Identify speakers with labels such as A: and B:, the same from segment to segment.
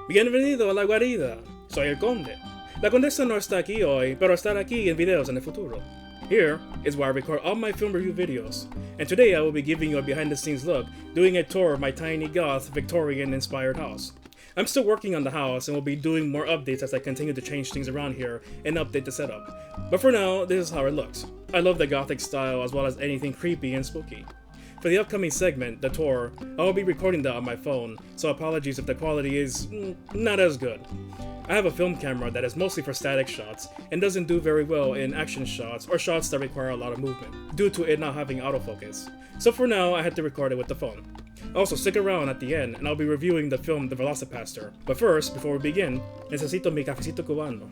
A: Bienvenido a la guarida. Soy el conde. La condesa no está aquí hoy, pero estará aquí en videos en el futuro. Here is where I record all my film review videos, and today I will be giving you a behind the scenes look, doing a tour of my tiny goth Victorian-inspired house. I'm still working on the house and will be doing more updates as I continue to change things around here and update the setup. But for now, this is how it looks. I love the Gothic style as well as anything creepy and spooky. For the upcoming segment, the tour, I will be recording that on my phone, so apologies if the quality is not as good. I have a film camera that is mostly for static shots and doesn't do very well in action shots or shots that require a lot of movement, due to it not having autofocus. So for now, I had to record it with the phone. Also, stick around at the end and I'll be reviewing the film The VelociPastor. But first, before we begin, necesito mi cafecito cubano.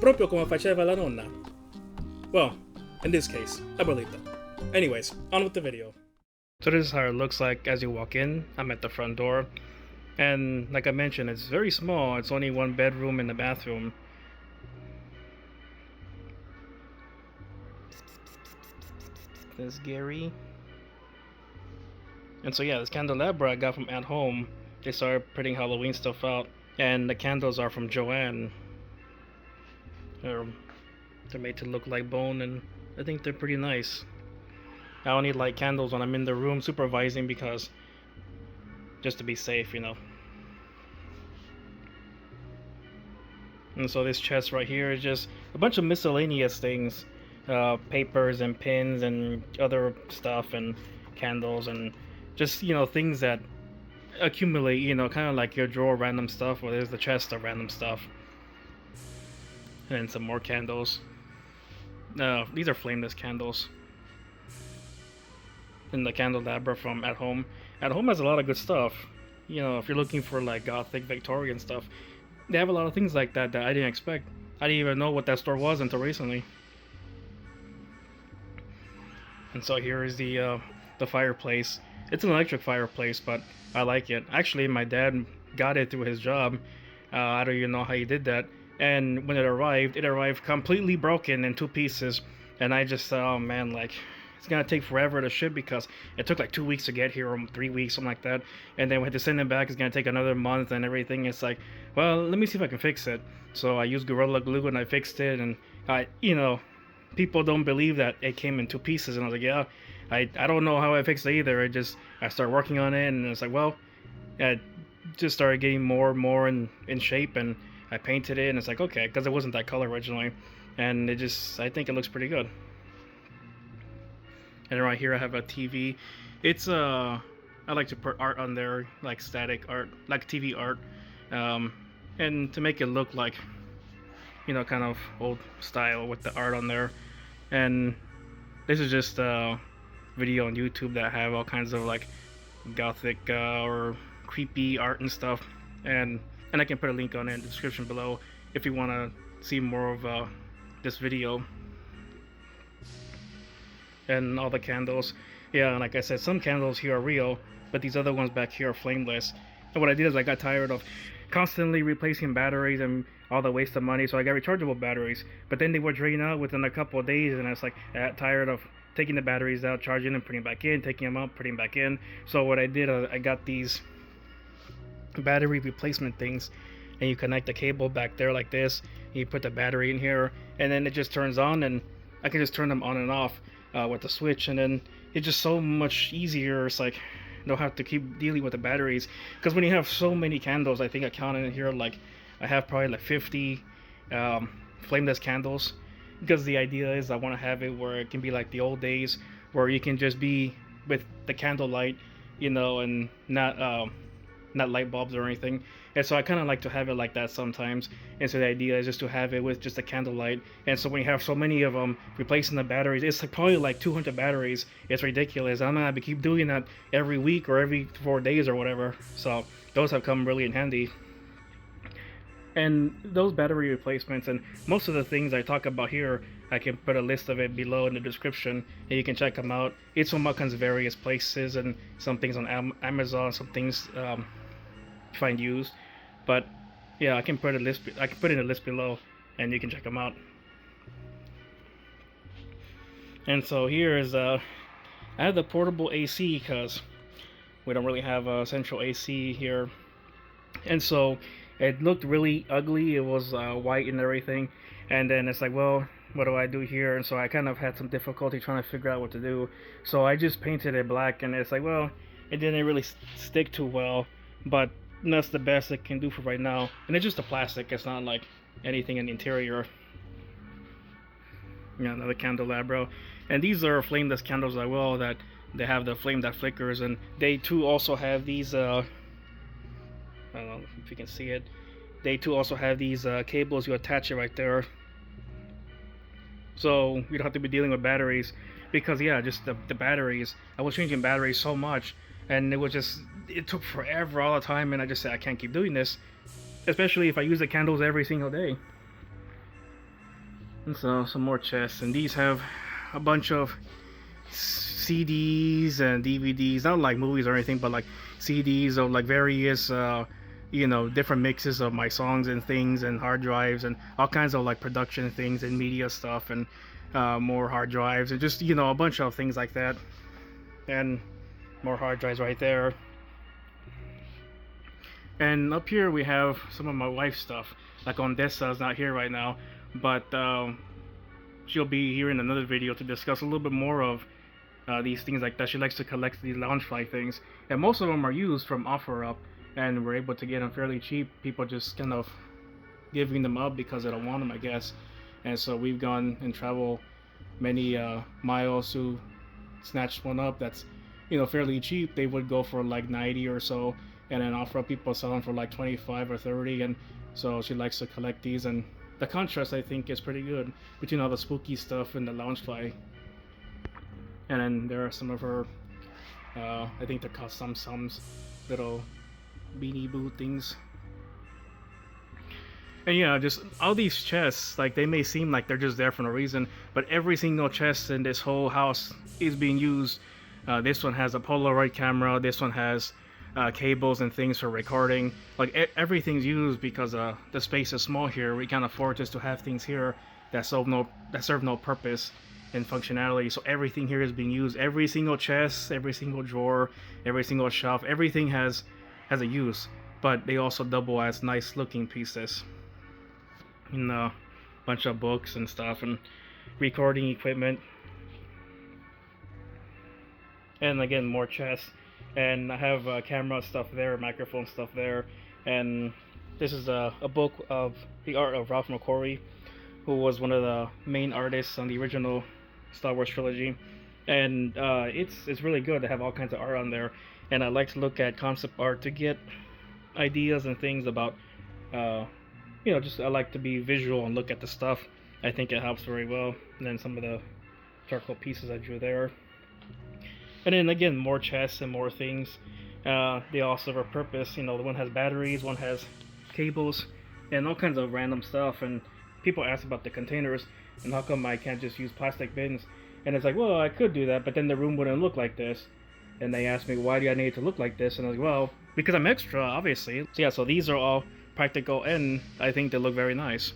A: Proprio come faceva la nonna. Well, in this case, abuelita. Anyways, on with the video. So this is how it looks like as you walk in. I'm at the front door. And like I mentioned, it's very small. It's only one bedroom and a bathroom. There's Gary. And so yeah, this candelabra I got from at home. They started putting Halloween stuff out. And the candles are from Joanne. They're made to look like bone, and I think they're pretty nice. I only light candles when I'm in the room supervising because just to be safe, you know. And so this chest right here is just a bunch of miscellaneous things, papers and pins and other stuff and candles and just, you know, things that accumulate, you know, kind of like your drawer random stuff, or there's the chest of random stuff. And some more candles. These are flameless candles. And the candelabra from At Home. At Home has a lot of good stuff. You know, if you're looking for like Gothic, Victorian stuff, they have a lot of things like that that I didn't expect. I didn't even know what that store was until recently. And so here is the fireplace. It's an electric fireplace, but I like it. Actually, my dad got it through his job. I don't even know how he did that. And when it arrived completely broken in two pieces. And I just thought, oh man, like, it's gonna take forever to ship because it took like 2 weeks to get here, or 3 weeks, something like that. And then we had to send it back. It's gonna take another month and everything. It's like, well, let me see if I can fix it. So I used Gorilla Glue and I fixed it. And you know, people don't believe that it came in two pieces. And I was like, yeah, I don't know how I fixed it either. I started working on it, and it's like, well, it just started getting more and more in shape, and I painted it, and it's like, okay, because it wasn't that color originally, and I think it looks pretty good. And right here I have a TV. It's I like to put art on there, like static art, like TV art, and to make it look like, you know, kind of old style with the art on there. And this is just a video on YouTube that have all kinds of like Gothic or creepy art and stuff, and I can put a link on it in the description below if you want to see more of this video. And all the candles. Yeah, and like I said, some candles here are real, but these other ones back here are flameless. And what I did is I got tired of constantly replacing batteries and all the waste of money, so I got rechargeable batteries. But then they would drain out within a couple of days, and I was like, I got tired of taking the batteries out, charging them, putting them back in, taking them out, putting them back in. So what I did, I got these battery replacement things, and you connect the cable back there like this, and you put the battery in here, and then it just turns on, and I can just turn them on and off with the switch, and then it's just so much easier. It's like you don't have to keep dealing with the batteries, because when you have so many candles, I think I counted in here, like I have probably like 50 flameless candles, because the idea is I want to have it where it can be like the old days, where you can just be with the candlelight, you know, and not light bulbs or anything. And so I kind of like to have it like that sometimes, and so the idea is just to have it with just a candlelight. And so when you have so many of them, replacing the batteries, it's like probably like 200 batteries. It's ridiculous. I'm gonna have to keep doing that every week or every 4 days or whatever. So those have come really in handy. And those battery replacements and most of the things I talk about here, I can put a list of it below in the description, and you can check them out. It's from all kinds of various places, and some things on Amazon, some things find used. But yeah, I can put in a list below, and you can check them out. And so here is I have the portable AC because we don't really have a central AC here, and so it looked really ugly. It was white and everything, and then it's like, well, what do I do here? And so I kind of had some difficulty trying to figure out what to do. So I just painted it black, and it's like, well, it didn't really stick too well, but that's the best it can do for right now. And it's just a plastic. It's not like anything in the interior. Yeah, another candelabra, and these are flameless candles as well. That they have the flame that flickers, and they too also have these. I don't know if you can see it. They too also have these cables. You attach it right there, so you don't have to be dealing with batteries. Because yeah, just the batteries. I was changing batteries so much, and it took forever all the time, and I just said I can't keep doing this, especially if I use the candles every single day. And so some more chests, and these have a bunch of CDs and DVDs, not like movies or anything, but like CDs of like various different mixes of my songs and things, and hard drives and all kinds of like production things and media stuff, and more hard drives, and just a bunch of things like that, and more hard drives right there. And up here we have some of my wife's stuff. Like Ondessa's not here right now, but she'll be here in another video to discuss a little bit more of these things like that. She likes to collect these Loungefly things, and most of them are used from OfferUp, and we're able to get them fairly cheap. People just kind of giving them up because they don't want them, I guess. And so we've gone and traveled many miles to snatch one up that's fairly cheap. They would go for like 90 or so, and then OfferUp people sell them for like 25 or 30. And so she likes to collect these, and the contrast, I think, is pretty good between all the spooky stuff and the Loungefly. And then there are some of her, I think they're called Sums, little Beanie Boo things. And yeah, just all these chests, like they may seem like they're just there for no reason, but every single chest in this whole house is being used. This one has a Polaroid camera, this one has cables and things for recording. Like everything's used because the space is small here. We can't afford just to have things here that serve no purpose and functionality. So everything here is being used. Every single chest, every single drawer, every single shelf, everything has a use. But they also double as nice looking pieces. And a bunch of books and stuff, and recording equipment. And again, more chests. And I have camera stuff there, microphone stuff there. And this is a book of the art of Ralph McQuarrie, who was one of the main artists on the original Star Wars trilogy. And it's really good to have all kinds of art on there. And I like to look at concept art to get ideas and things about just I like to be visual and look at the stuff. I think it helps very well. And then some of the charcoal pieces I drew there. And then again, more chests and more things. They all serve a purpose. The one has batteries, one has cables, and all kinds of random stuff. And people ask about the containers and how come I can't just use plastic bins. And it's like, well, I could do that, but then the room wouldn't look like this. And they asked me, why do I need it to look like this? And I was like, well, because I'm extra, obviously. So yeah, so these are all practical, and I think they look very nice.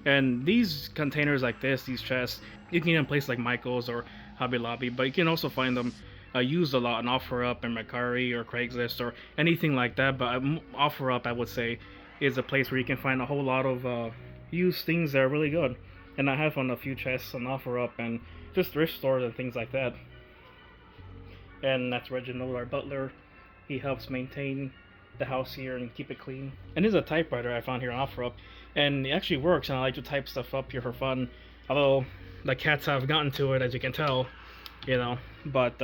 A: And these containers like this, these chests, you can get in places like Michael's or Hobby Lobby, but you can also find them used a lot on OfferUp and Mercari or Craigslist or anything like that. But OfferUp, I would say, is a place where you can find a whole lot of used things that are really good. And I have on a few chests on OfferUp and just thrift stores and things like that. And that's Reginald, our butler. He helps maintain the house here and keep it clean. And there's a typewriter I found here on OfferUp, and it actually works, and I like to type stuff up here for fun. Although the cats have gotten to it, as you can tell, But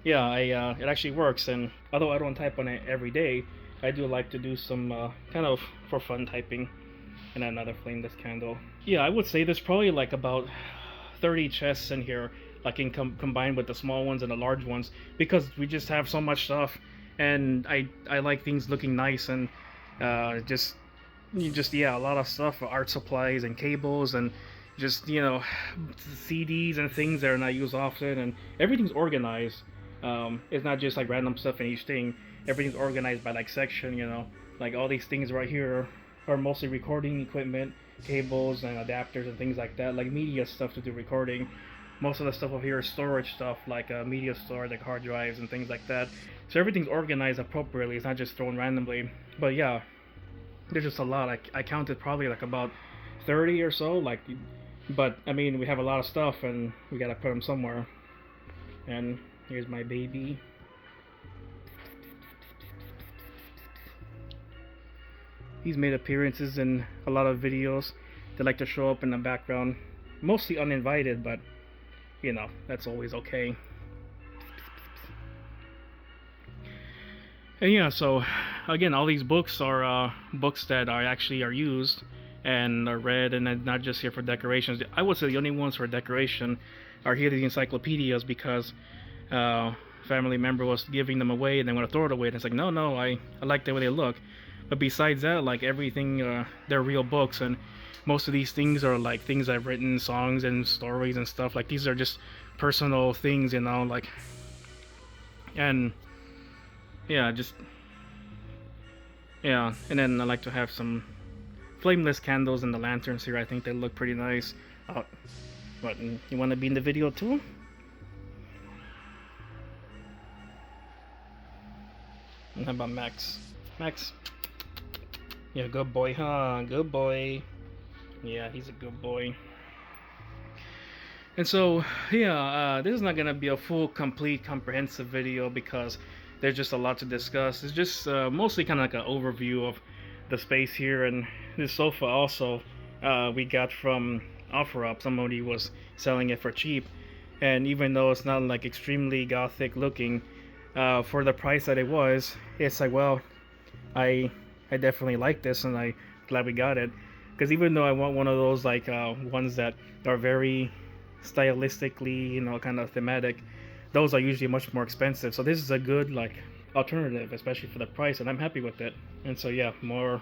A: yeah, it actually works. And although I don't type on it every day, I do like to do some kind of for fun typing. And another flameless candle. Yeah, I would say there's probably like about 30 chests in here, like combined with the small ones and the large ones, because we just have so much stuff, and I like things looking nice, and just a lot of stuff, art supplies and cables, and just CDs and things that are not used often, and everything's organized. It's not just like random stuff in each thing. Everything's organized by like section. Like all these things right here are mostly recording equipment, cables and adapters and things like that, like media stuff to do recording. most of the stuff over here is storage stuff, like media storage, like hard drives and things like that. So everything's organized appropriately. It's not just thrown randomly. But yeah, there's just a lot. I counted probably like about 30 or so. Like, but I mean, we have a lot of stuff, and we gotta put them somewhere. And here's my baby. He's made appearances in a lot of videos. They like to show up in the background, mostly uninvited, but you know, that's always okay. And yeah, so again, all these books are books that are used and are read, and not just here for decorations. I would say the only ones for decoration are here, the encyclopedias, because family member was giving them away and they want to throw it away, and it's like, no, I like the way they look. But besides that, like everything, they're real books, and most of these things are like things I've written, songs and stories and stuff. Like these are just personal things, you know, like, and yeah, just yeah. And then I like to have some flameless candles and the lanterns here. I think they look pretty nice. But you want to be in the video too? And how about Max? Max? Yeah, good boy, huh? Good boy. Yeah, he's a good boy. And so, yeah, this is not gonna be a full, complete, comprehensive video because there's just a lot to discuss. It's just mostly kind of like an overview of the space here. And this sofa also we got from OfferUp. Somebody was selling it for cheap, and even though it's not like extremely gothic looking, for the price that it was, it's like, well, I definitely like this, and I'm glad we got it. Because even though I want one of those like ones that are very stylistically, you know, kind of thematic, those are usually much more expensive. So this is a good like alternative, especially for the price, and I'm happy with it. And so yeah, more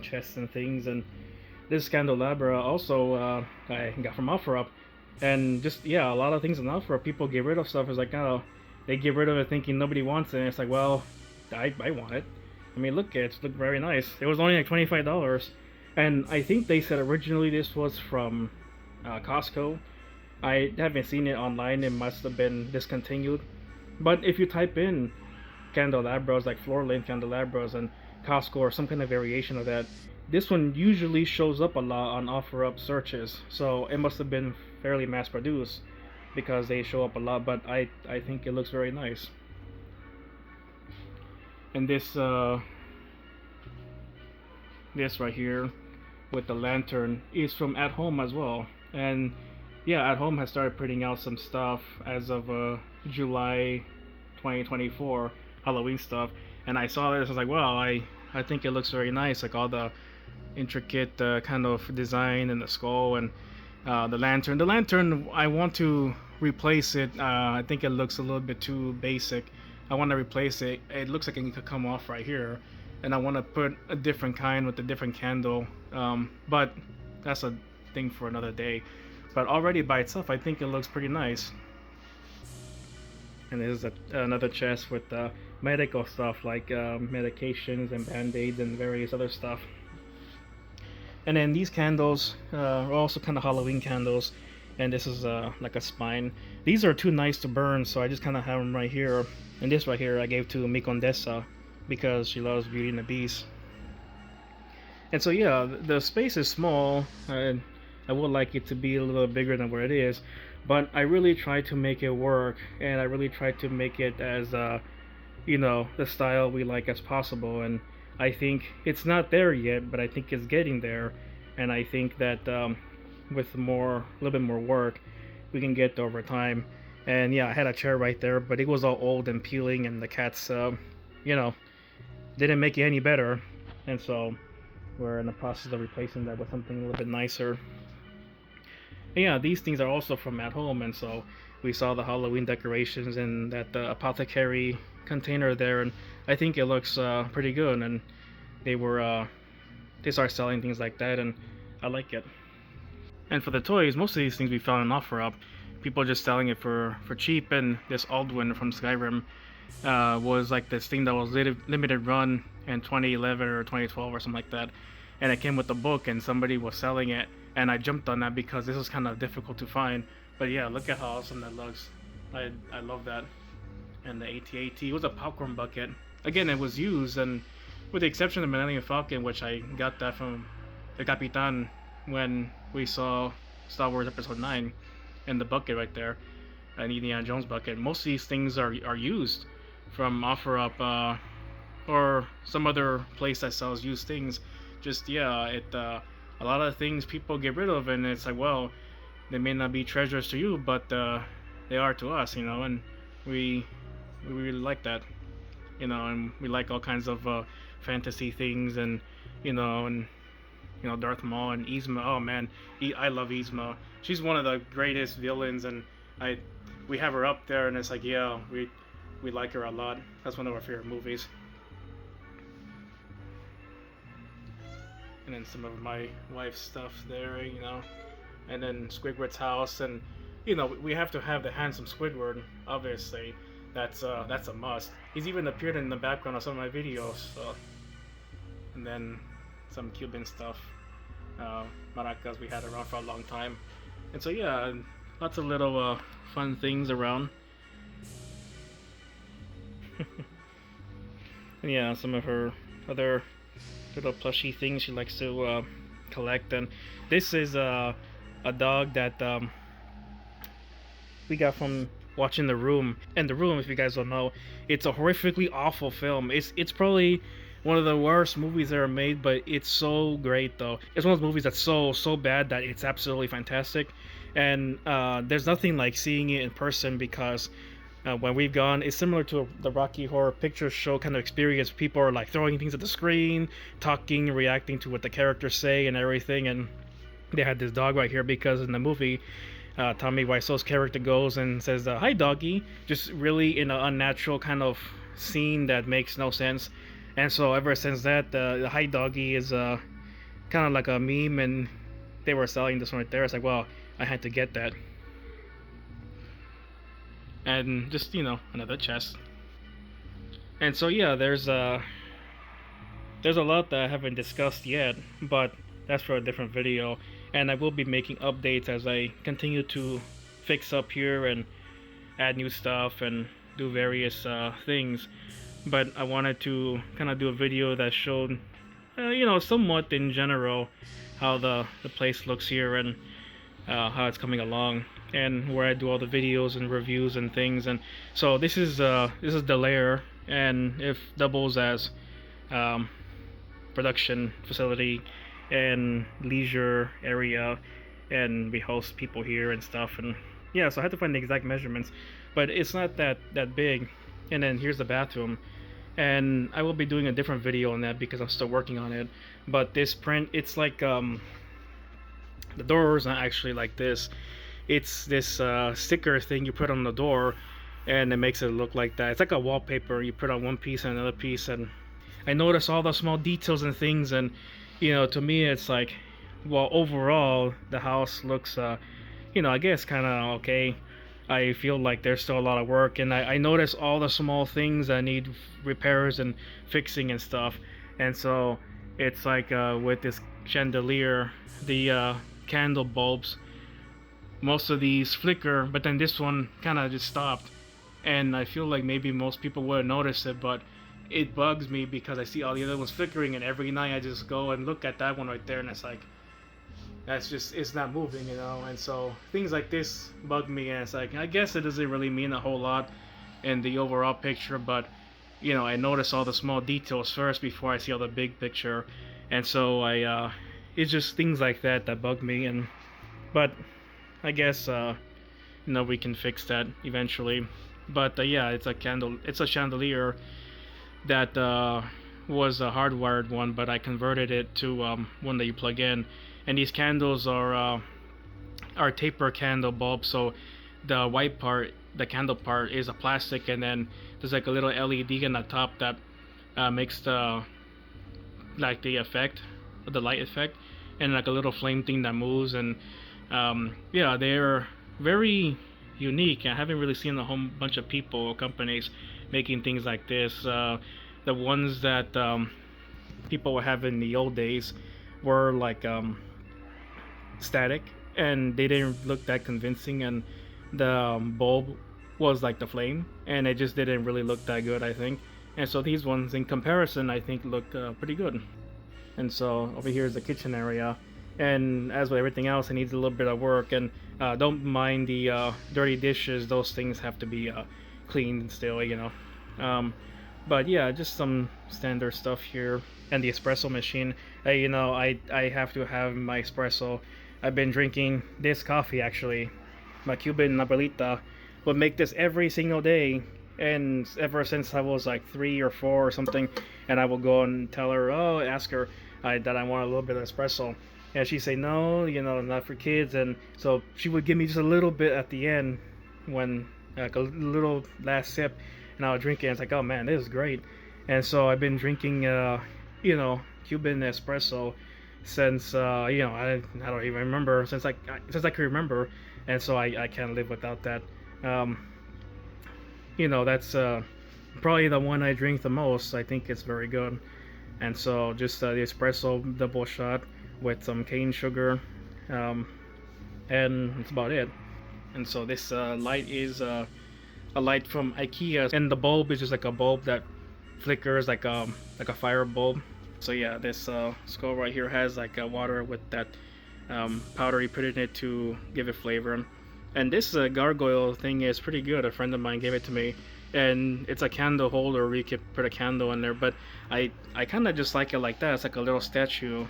A: chests and things. And this candelabra also I got from OfferUp. And just, yeah, a lot of things on OfferUp, people get rid of stuff. It's like, oh, they get rid of it thinking nobody wants it, and it's like, well, I want it. I mean, look, it's look very nice. It was only like $25, and I think they said originally this was from Costco. I haven't seen it online. It must have been discontinued. But if you type in candelabras, like floor length candelabras, and Costco or some kind of variation of that, this one usually shows up a lot on OfferUp searches. So it must have been fairly mass produced because they show up a lot. But I think it looks very nice. And this this right here with the lantern is from At Home as well. And yeah, At Home has started putting out some stuff as of July 2024, Halloween stuff. And I saw this, I was like, wow, I think it looks very nice, like all the intricate kind of design and the skull and the lantern. The lantern, I want to replace it. I think it looks a little bit too basic. I want to replace it. It looks like it could come off right here, and I want to put a different kind with a different candle. But that's a thing for another day. But already by itself, I think it looks pretty nice. And there's another chest with medical stuff like medications and band-aids and various other stuff. And then these candles are also kind of Halloween candles, and this is like a spine. These are too nice to burn, so I just kind of have them right here. And this right here I gave to Mi Condesa because she loves Beauty and the Beast. And so yeah, the space is small, and I would like it to be a little bigger than where it is, but I really try to make it work, and I really try to make it as you know, the style we like as possible. And I think it's not there yet, but I think it's getting there, and I think that with a little bit more work, we can get there over time. And yeah, I had a chair right there, but it was all old and peeling, and the cats, you know, didn't make it any better. And so we're in the process of replacing that with something a little bit nicer. And yeah, these things are also from At Home, and so we saw the Halloween decorations in that apothecary container there, and I think it looks pretty good. And they start selling things like that, and I like it. And for the toys, most of these things we found on OfferUp. People just selling it for cheap. And this Aldwin from Skyrim was like this thing that was limited run in 2011 or 2012 or something like that, and it came with a book, and somebody was selling it, and I jumped on that because this was kind of difficult to find. But yeah, look at how awesome that looks. I love that. And the AT-AT was a popcorn bucket. Again, it was used, and with the exception of the Millennium Falcon, which I got that from the Capitan when we saw Star Wars Episode 9, and the bucket right there, an Indiana Jones bucket. Most of these things are used from OfferUp or some other place that sells used things. Just yeah, a lot of things people get rid of, and it's like, well, they may not be treasures to you, but they are to us, you know, and we really like that, you know, and we like all kinds of fantasy things, and you know, and you know, Darth Maul and Yzma. Oh man, I love Yzma. She's one of the greatest villains, and we have her up there, and it's like, yeah, we like her a lot. That's one of our favorite movies. And then some of my wife's stuff there, you know, and then Squidward's house, and you know, we have to have the handsome Squidward, obviously. That's a must. He's even appeared in the background of some of my videos. So. And then some Cuban stuff, maracas we had around for a long time, and so yeah, lots of little fun things around. And yeah, some of her other little plushy things she likes to collect. And this is a dog that we got from watching The Room. And The Room, if you guys don't know, it's a horrifically awful film. It's probably one of the worst movies ever made, but it's so great though. It's one of those movies that's so bad that it's absolutely fantastic. And there's nothing like seeing it in person, because when we've gone, it's similar to the Rocky Horror Picture Show kind of experience. People are like throwing things at the screen, talking, reacting to what the characters say and everything. And they had this dog right here because in the movie, Tommy Wiseau's character goes and says, "Hi, doggy," just really in an unnatural kind of scene that makes no sense. And so ever since that, the "Hi, doggy" is kind of like a meme, and they were selling this one right there. It's like, well, I had to get that. And just, you know, another chest. And so yeah, there's a lot that I haven't discussed yet, but that's for a different video. And I will be making updates as I continue to fix up here and add new stuff and do various things. But I wanted to kind of do a video that showed, you know, somewhat in general how the place looks here, and how it's coming along, and where I do all the videos and reviews and things. And so this is the Lair, and it doubles as production facility and leisure area, and we host people here and stuff. And yeah, so I had to find the exact measurements, but it's not that big. And then here's the bathroom, and I will be doing a different video on that because I'm still working on it. But this print, it's like the door is not actually like this. It's this sticker thing you put on the door, and it makes it look like that. It's like a wallpaper. You put on one piece and another piece, and I notice all the small details and things. And you know, to me, it's like, well, overall the house looks, you know, I guess kind of okay. I feel like there's still a lot of work, and I notice all the small things that need repairs and fixing and stuff. And so it's like with this chandelier, the candle bulbs, most of these flicker, but then this one kind of just stopped. And I feel like maybe most people wouldn't notice it, but it bugs me because I see all the other ones flickering, and every night I just go and look at that one right there, and it's like, that's just, it's not moving, you know. And so things like this bug me, and it's like, I guess it doesn't really mean a whole lot in the overall picture, but you know, I notice all the small details first before I see all the big picture. And so it's just things like that that bug me. And but I guess you know, we can fix that eventually. But yeah, it's a chandelier that was a hardwired one, but I converted it to one that you plug in. And these candles are taper candle bulbs, so the white part, the candle part, is a plastic, and then there's like a little LED on the top that makes the effect, the light effect, and like a little flame thing that moves. And yeah, they're very unique. I haven't really seen a whole bunch of people or companies making things like this. The ones that people were having in the old days were like static, and they didn't look that convincing, and the bulb was like the flame, and it just didn't really look that good, I think. And so these ones, in comparison, I think look pretty good. And so over here is the kitchen area, and as with everything else, it needs a little bit of work. And don't mind the dirty dishes; those things have to be cleaned still, you know. But yeah, just some standard stuff here. And the espresso machine, you know, I have to have my espresso. I've been drinking this coffee actually. My Cuban abuelita would make this every single day, and ever since I was like 3 or 4 or something, and I will go and tell her, oh, ask her that I want a little bit of espresso, and she'd say no, you know, not for kids. And so she would give me just a little bit at the end, when like a little last sip, and I would drink it, and it's like, oh man, this is great. And so I've been drinking you know, Cuban espresso since you know, I don't even remember, since I can remember. And so I can't live without that. You know, that's probably the one I drink the most. I think it's very good. And so just the espresso double shot with some cane sugar, and that's about it. And so this light is a light from IKEA, and the bulb is just like a bulb that flickers like a fire bulb. So yeah, this skull right here has like water with that powder you put in it to give it flavor. And this gargoyle thing is pretty good. A friend of mine gave it to me, and it's a candle holder where you can put a candle in there. But I kind of just like it like that. It's like a little statue.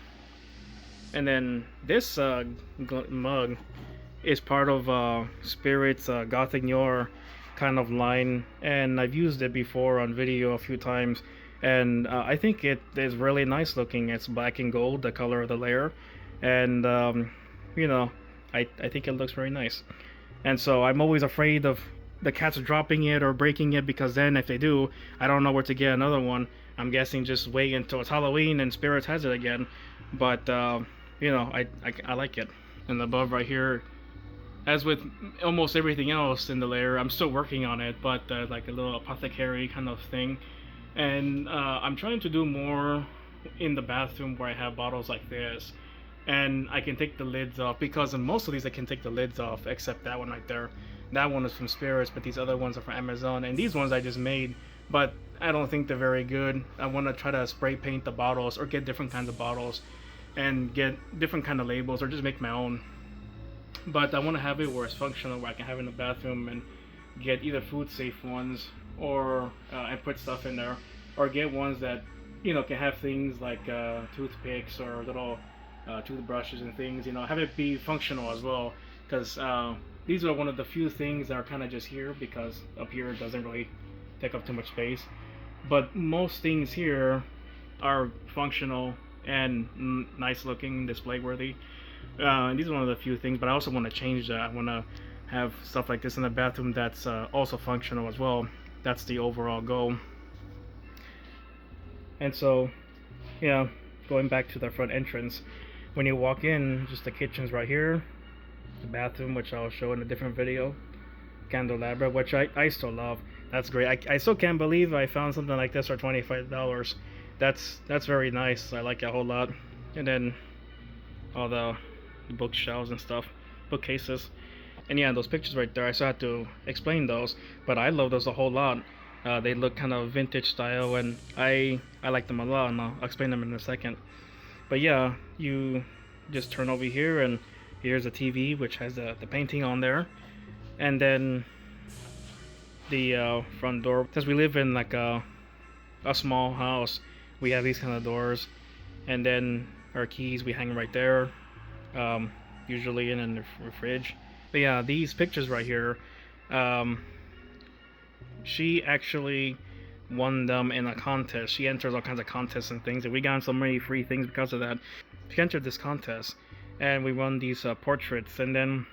A: And then this mug is part of Spirit's Gothic noir kind of line, and I've used it before on video a few times, and I think it is really nice looking. It's black and gold, the color of the Lair, and you know, I think it looks very nice. And so I'm always afraid of the cats dropping it or breaking it, because then if they do, I don't know where to get another one. I'm guessing just wait until it's Halloween and Spirits has it again. But you know, I like it. And above right here, as with almost everything else in the Lair, I'm still working on it, but like a little apothecary kind of thing. And I'm trying to do more in the bathroom where I have bottles like this, and I can take the lids off, because in most of these I can take the lids off, except that one right there. That one is from Spirits, but these other ones are from Amazon, and these ones I just made, but I don't think they're very good. I want to try to spray paint the bottles, or get different kinds of bottles and get different kind of labels, or just make my own. But I want to have it where it's functional, where I can have it in the bathroom and get either food safe ones, or and put stuff in there, or get ones that, you know, can have things like toothpicks or little toothbrushes and things, you know, have it be functional as well, because these are one of the few things that are kind of just here, because up here it doesn't really take up too much space. But most things here are functional and nice looking, display worthy. And these are one of the few things, but I also want to change that. I want to have stuff like this in the bathroom that's also functional as well. That's the overall goal. And so, yeah, going back to the front entrance, when you walk in, just the kitchen's right here, the bathroom, which I'll show in a different video, candelabra, which I still love. That's great. I still can't believe I found something like this for $25. That's very nice. I like it a whole lot. And then all the bookshelves and stuff, bookcases, and yeah, those pictures right there, I still have to explain those, but I love those a whole lot. They look kind of vintage style, and I like them a lot, and I'll explain them in a second. But yeah, you just turn over here, and here's a TV which has the painting on there. And then the front door, because we live in like a small house, we have these kind of doors. And then our keys we hang right there, usually in the fridge. But yeah, these pictures right here, she actually won them in a contest. She enters all kinds of contests and things, and we got so many free things because of that. She entered this contest, and we won these portraits. And then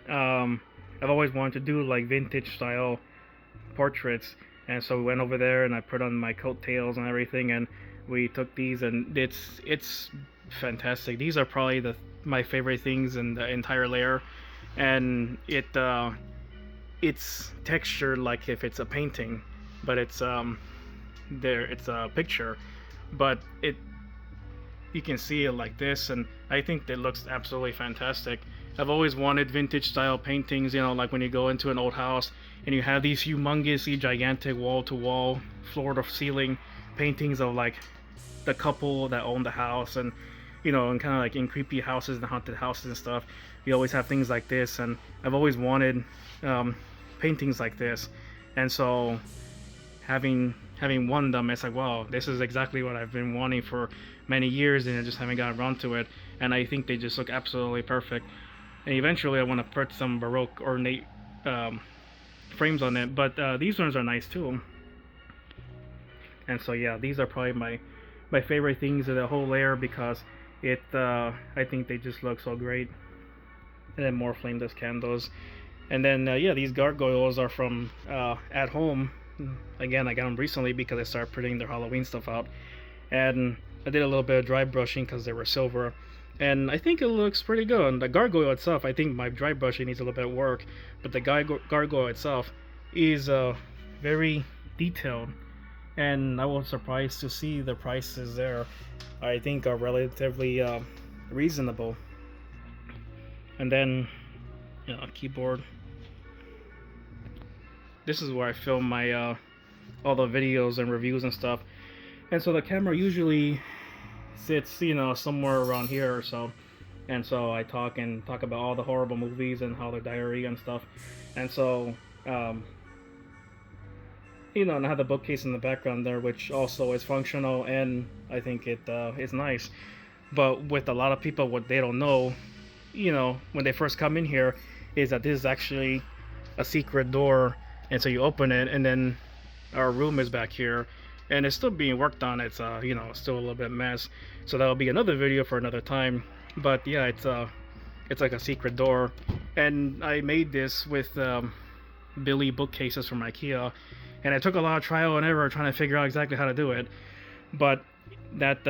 A: I've always wanted to do like vintage style portraits, and so we went over there, and I put on my coattails and everything, and we took these, and it's fantastic. These are probably my favorite things in the entire Lair, and it's textured like if it's a painting, but it's it's a picture, but you can see it like this, and I think it looks absolutely fantastic. I've always wanted vintage style paintings, you know, like when you go into an old house and you have these humongously gigantic wall to wall, floor to ceiling paintings of like the couple that own the house, and you know, and kind of like in creepy houses and haunted houses and stuff, you always have things like this, and I've always wanted paintings like this, and so having won them, it's like, wow, this is exactly what I've been wanting for many years, and I just haven't gotten around to it. And I think they just look absolutely perfect. And eventually, I want to put some Baroque ornate frames on it, but these ones are nice too. And so yeah, these are probably my favorite things of the whole layer, because it I think they just look so great. And then more flameless candles. And then yeah, these gargoyles are from At Home. Again, I got them recently because I started putting their Halloween stuff out, and I did a little bit of dry brushing because they were silver, and I think it looks pretty good. And the gargoyle itself, I think my dry brushing needs a little bit of work, but the gargoyle itself is very detailed, and I was surprised to see the prices there. I think are relatively reasonable. And then, you know, keyboard. This is where I film my all the videos and reviews and stuff. And so the camera usually sits, you know, somewhere around here or so. And so I talk about all the horrible movies and how they're diarrhea and stuff. And so, you know, and I have the bookcase in the background there, which also is functional, and I think it is nice. But with a lot of people, what they don't know, you know, when they first come in here, is that this is actually a secret door. And so you open it, and then our room is back here, and it's still being worked on. It's you know, still a little bit mess, so that'll be another video for another time. But yeah, it's like a secret door, and I made this with Billy bookcases from IKEA, and it took a lot of trial and error trying to figure out exactly how to do it. But that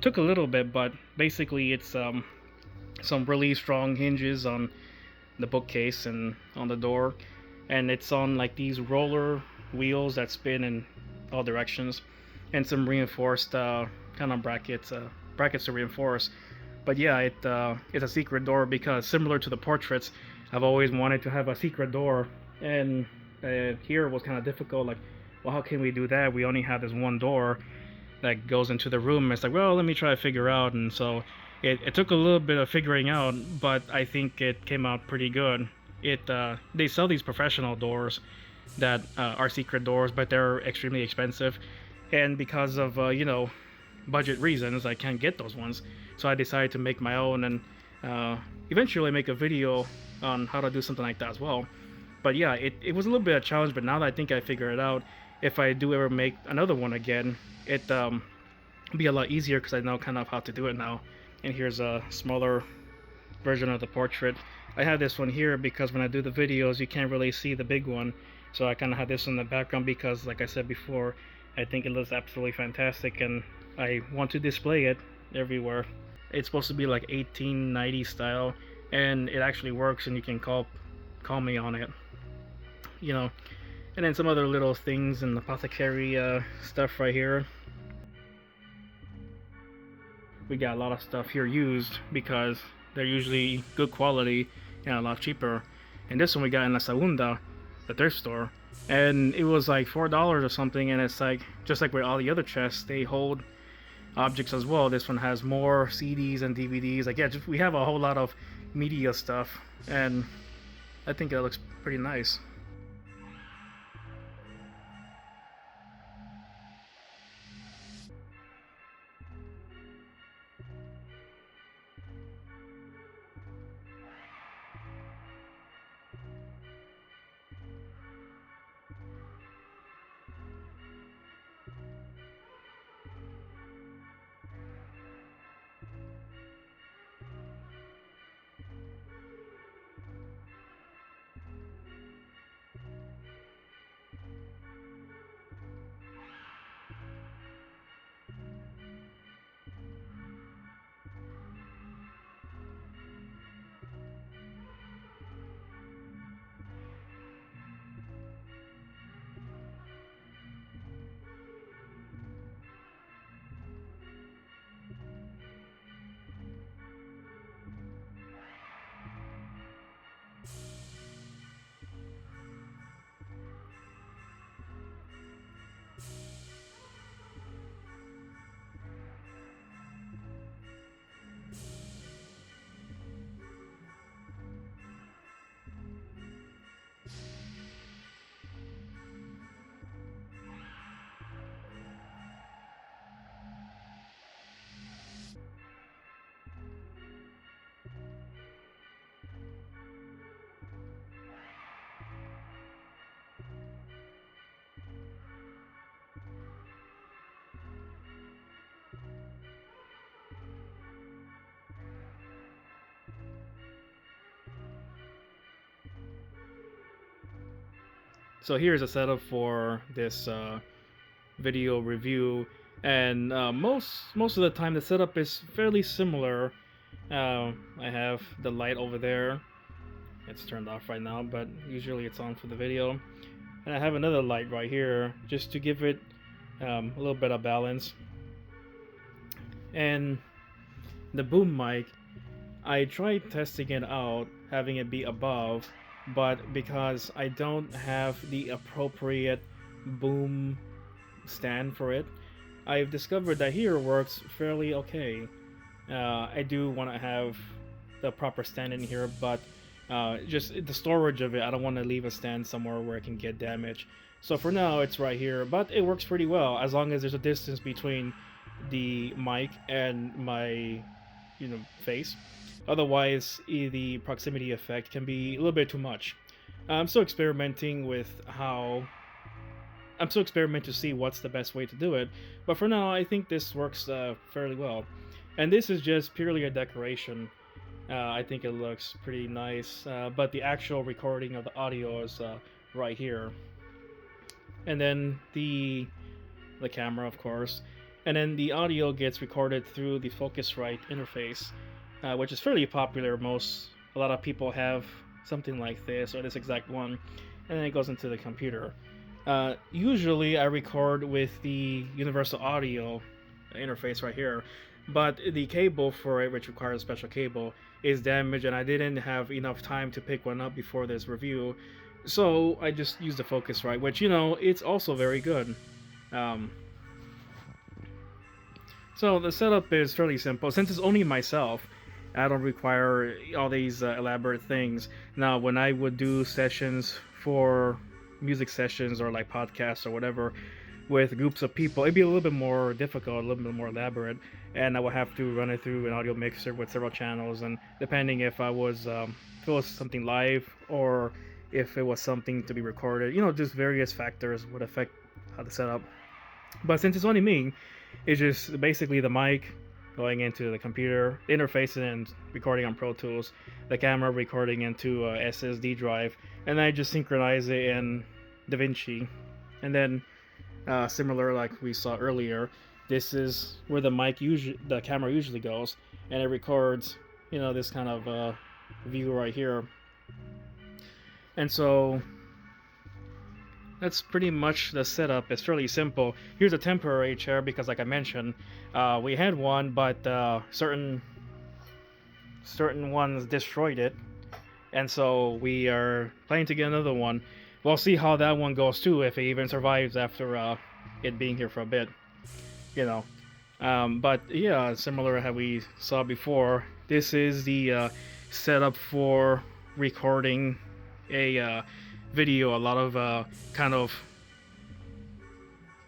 A: took a little bit, but basically it's some really strong hinges on the bookcase and on the door, and it's on like these roller wheels that spin in all directions, and some reinforced kind of brackets to reinforce. But yeah, it's a secret door because, similar to the portraits, I've always wanted to have a secret door, and here was kind of difficult. Like, well, how can we do that? We only have this one door that goes into the room. It's like, well, let me try to figure out. And so it took a little bit of figuring out, but I think it came out pretty good. They sell these professional doors that are secret doors, but they're extremely expensive, and because of you know, budget reasons, I can't get those ones. So I decided to make my own, and eventually make a video on how to do something like that as well. But yeah, it was a little bit of a challenge, but now that I think I figured it out, if I do ever make another one again, it be a lot easier because I know kind of how to do it now. And here's a smaller version of the portrait. I have this one here because when I do the videos, you can't really see the big one, so I kind of have this in the background because, like I said before, I think it looks absolutely fantastic, and I want to display it everywhere. It's supposed to be like 1890 style, and it actually works, and you can call me on it, you know. And then some other little things and apothecary stuff right here. We got a lot of stuff here used because they're usually good quality and a lot cheaper. And this one we got in La Segunda, the thrift store, and it was like $4 or something. And it's like, just like with all the other chests, they hold objects as well. This one has more CDs and DVDs. Like, yeah, we have a whole lot of media stuff, and I think it looks pretty nice. So here's a setup for this video review, and most of the time the setup is fairly similar. I have the light over there. It's turned off right now, but usually it's on for the video. And I have another light right here just to give it a little bit of balance. And the boom mic, I tried testing it out, having it be above, but because I don't have the appropriate boom stand for it, I've discovered that here works fairly okay. I do want to have the proper stand in here, but just the storage of it, I don't want to leave a stand somewhere where it can get damaged. So for now, it's right here, but it works pretty well as long as there's a distance between the mic and my, face. Otherwise, the proximity effect can be a little bit too much. I'm still experimenting to see what's the best way to do it, but for now, I think this works fairly well. And this is just purely a decoration. I think it looks pretty nice, but the actual recording of the audio is right here. And then the camera, of course. And then the audio gets recorded through the Focusrite interface, which is fairly popular. A lot of people have something like this or this exact one, and then it goes into the computer. Usually I record with the universal audio interface right here, but the cable for it, which requires a special cable, is damaged, and I didn't have enough time to pick one up before this review, so I just used the Focusrite, which, it's also very good. So the setup is fairly simple. Since it's only myself, I don't require all these elaborate things. Now, when I would do sessions for music sessions or like podcasts or whatever with groups of people, it'd be a little bit more difficult, a little bit more elaborate, and I would have to run it through an audio mixer with several channels, and depending if it was something live or if it was something to be recorded, just various factors would affect how to set up. But since it's only me, it's just basically the mic going into the computer, interface and recording on Pro Tools, the camera recording into a SSD drive, and I just synchronize it in DaVinci. And then similar like we saw earlier, this is where the camera usually goes, and it records, this kind of view right here. And so that's pretty much the setup. It's fairly simple. Here's a temporary chair because, like I mentioned, we had one, but certain ones destroyed it, and so we are planning to get another one. We'll see how that one goes too, if it even survives after it being here for a bit, But yeah, similar to how we saw before, this is the setup for recording a video. A lot of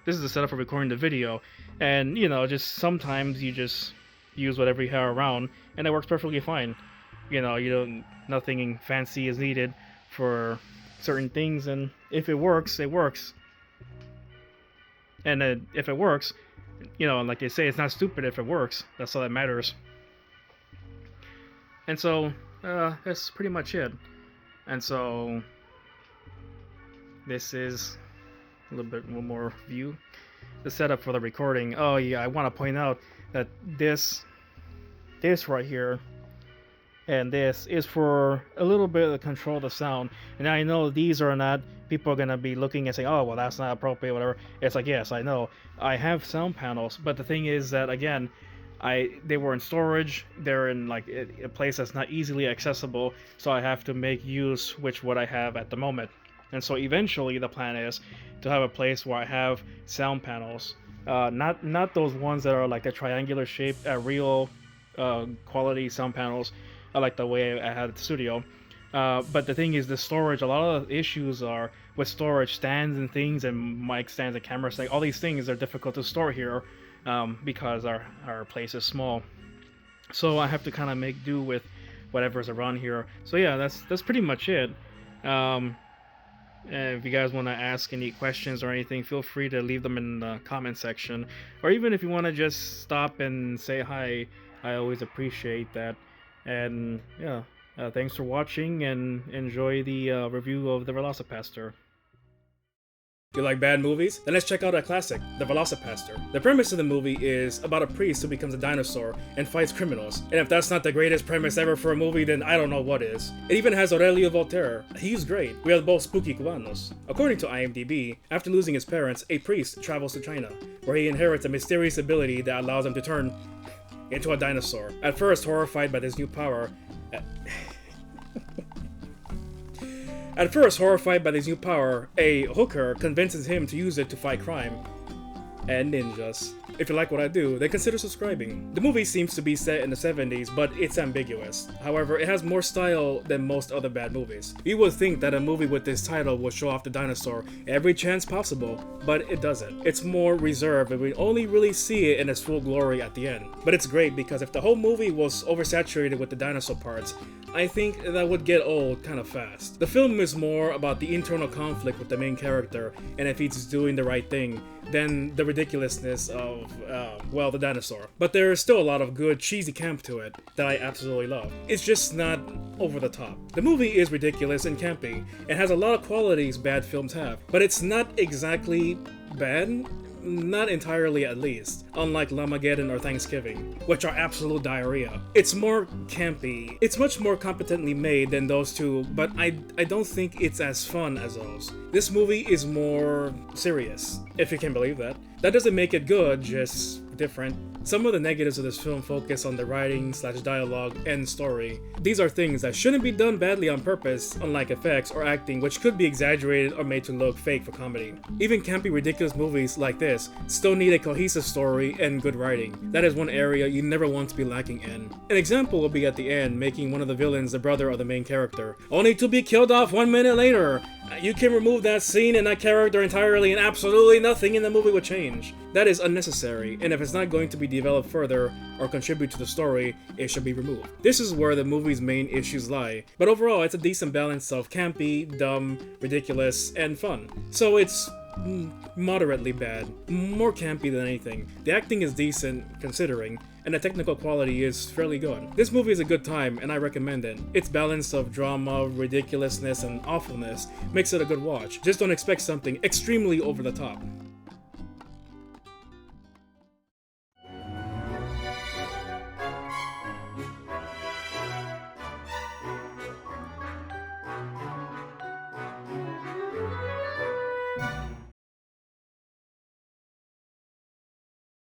A: this is the setup for recording the video, and just sometimes you just use whatever you have around, and it works perfectly fine. Nothing fancy is needed for certain things, and if it works, it works. And if it works, like they say, it's not stupid if it works. That's all that matters. And so that's pretty much it. And so this is a little bit more view. The setup for the recording. Oh yeah, I want to point out that this right here and this is for a little bit of control of the sound. And I know these are not, people are gonna be looking and saying, oh well, that's not appropriate, whatever. It's like, yes, I know I have sound panels, but the thing is that, again, they were in storage. They're in like a place that's not easily accessible, so I have to make use with what I have at the moment. And so eventually the plan is to have a place where I have sound panels, not those ones that are like the triangular shape, real quality sound panels, like the way I had at the studio. But the thing is, the storage, a lot of the issues are with storage, stands and things, and mic stands and camera stands. All these things are difficult to store here because our place is small. So I have to kind of make do with whatever's around here. So yeah, that's pretty much it. And if you guys want to ask any questions or anything, feel free to leave them in the comment section. Or even if you want to just stop and say hi, I always appreciate that. And yeah, thanks for watching, and enjoy the review of the VelociPastor. You like bad movies? Then let's check out a classic, The VelociPastor. The premise of the movie is about a priest who becomes a dinosaur and fights criminals. And if that's not the greatest premise ever for a movie, then I don't know what is. It even has Aurelio Voltaire. He's great. We have both spooky Cubanos. According to IMDb, after losing his parents, a priest travels to China, where he inherits a mysterious ability that allows him to turn into a dinosaur. At first horrified by this new power, a hooker convinces him to use it to fight crime and ninjas. If you like what I do, then consider subscribing. The movie seems to be set in the 70s, but it's ambiguous. However, it has more style than most other bad movies. You would think that a movie with this title would show off the dinosaur every chance possible, but it doesn't. It's more reserved and we only really see it in its full glory at the end. But it's great because if the whole movie was oversaturated with the dinosaur parts, I think that would get old kind of fast. The film is more about the internal conflict with the main character and if he's doing the right thing than the ridiculousness of, well, the dinosaur. But there is still a lot of good cheesy camp to it that I absolutely love. It's just not over the top. The movie is ridiculous and campy and has a lot of qualities bad films have, but it's not exactly bad. Not entirely at least, unlike Lamageddon or Thanksgiving, which are absolute diarrhea. It's more campy. It's much more competently made than those two, but I don't think it's as fun as those. This movie is more serious, if you can believe that. That doesn't make it good, just different. Some of the negatives of this film focus on the writing / dialogue and story. These are things that shouldn't be done badly on purpose, unlike effects or acting which could be exaggerated or made to look fake for comedy. Even campy ridiculous movies like this still need a cohesive story and good writing. That is one area you never want to be lacking in. An example will be at the end, making one of the villains the brother of the main character, only to be killed off 1 minute later. You can remove that scene and that character entirely and absolutely nothing in the movie would change. That is unnecessary, and if it's not going to be developed further or contribute to the story, it should be removed. This is where the movie's main issues lie, but overall it's a decent balance of campy, dumb, ridiculous, and fun. So it's moderately bad, more campy than anything. The acting is decent, considering, and the technical quality is fairly good. This movie is a good time, and I recommend it. Its balance of drama, ridiculousness, and awfulness makes it a good watch. Just don't expect something extremely over the top.